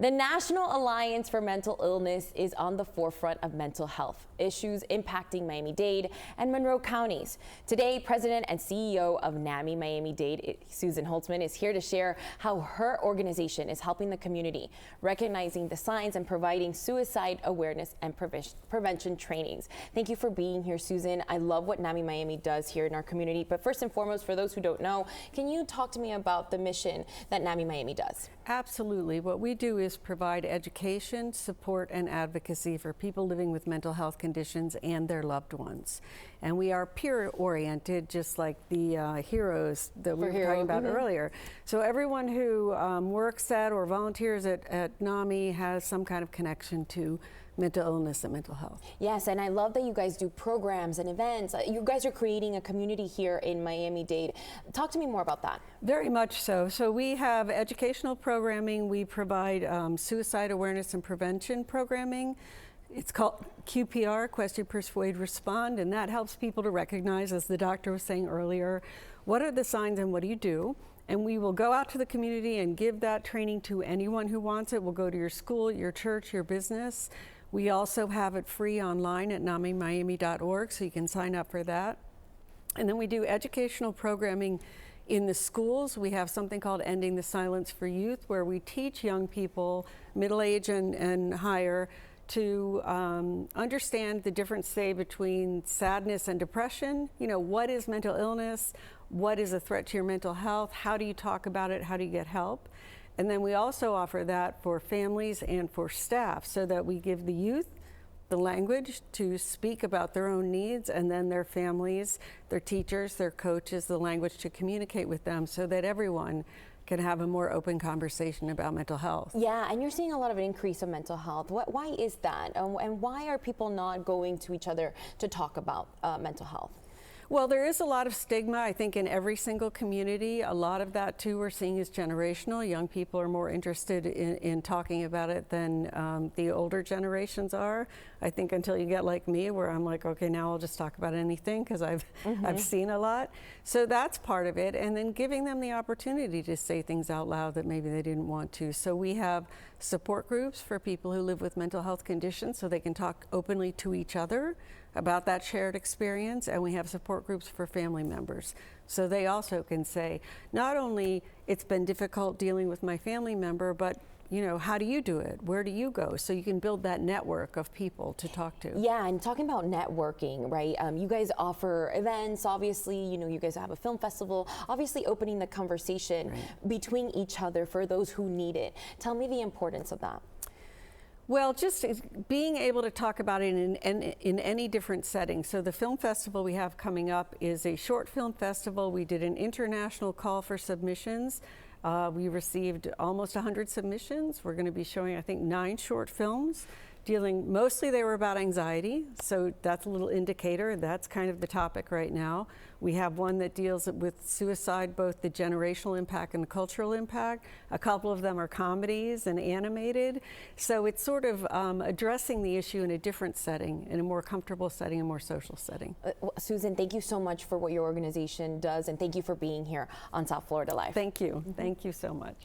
The National Alliance for Mental Illness is on the forefront of mental health issues impacting Miami-Dade and Monroe counties. Today, President and CEO of NAMI Miami-Dade, Susan Holtzman, is here to share how her organization is helping the community, recognizing the signs and providing suicide awareness and prevention trainings. Thank you for being here, Susan. I love what NAMI Miami does here in our community. But first and foremost, for those who don't know, can you talk to me about the mission that NAMI Miami does? Absolutely. What we do is provide education, support, and advocacy for people living with mental health conditions and their loved ones. And we are peer-oriented, just like the heroes that we were talking about earlier. So everyone who works at or volunteers at NAMI has some kind of connection to mental illness and mental health. Yes, and I love that you guys do programs and events. You guys are creating a community here in Miami-Dade. Talk to me more about that. Very much so. So we have educational programming. We provide suicide awareness and prevention programming. It's called QPR, Question, Persuade, Respond, and that helps people to recognize, as the doctor was saying earlier, what are the signs and what do you do? And we will go out to the community and give that training to anyone who wants it. We'll go to your school, your church, your business. We also have it free online at namimiami.org, so you can sign up for that. And then we do educational programming in the schools. We have something called Ending the Silence for Youth, where we teach young people, middle age and higher, to understand the difference, say, between sadness and depression. You know, what is mental illness? What is a threat to your mental health? How do you talk about it? How do you get help? And then we also offer that for families and for staff, so that we give the youth the language to speak about their own needs, and then their families, their teachers, their coaches, the language to communicate with them, so that everyone can have a more open conversation about mental health. Yeah, and you're seeing a lot of an increase of mental health. Why is that? And why are people not going to each other to talk about mental health? Well, there is a lot of stigma, I think, in every single community. A lot of that, too, we're seeing is generational. Young people are more interested in talking about it than the older generations are. I think until you get like me, where I'm like, okay, now I'll just talk about anything because I've seen a lot. So that's part of it. And then giving them the opportunity to say things out loud that maybe they didn't want to. So we have support groups for people who live with mental health conditions, so they can talk openly to each other about that shared experience. And we have support groups for family members, so they also can say, not only it's been difficult dealing with my family member, but you know, how do you do it? Where do you go? So you can build that network of people to talk to. Yeah, and talking about networking, right? You guys offer events, obviously, you know, you guys have a film festival, obviously opening the conversation between each other for those who need it. Tell me the importance of that. Well, just being able to talk about it in any different setting. So the film festival we have coming up is a short film festival. We did an international call for submissions. We received almost 100 submissions. We're going to be showing, I think, 9 short films dealing, mostly they were about anxiety, so that's a little indicator. That's kind of the topic right now. We have one that deals with suicide, both the generational impact and the cultural impact. A couple of them are comedies and animated. So it's sort of addressing the issue in a different setting, in a more comfortable setting, a more social setting. Susan, thank you so much for what your organization does, and thank you for being here on South Florida Live. Thank you. Thank you so much.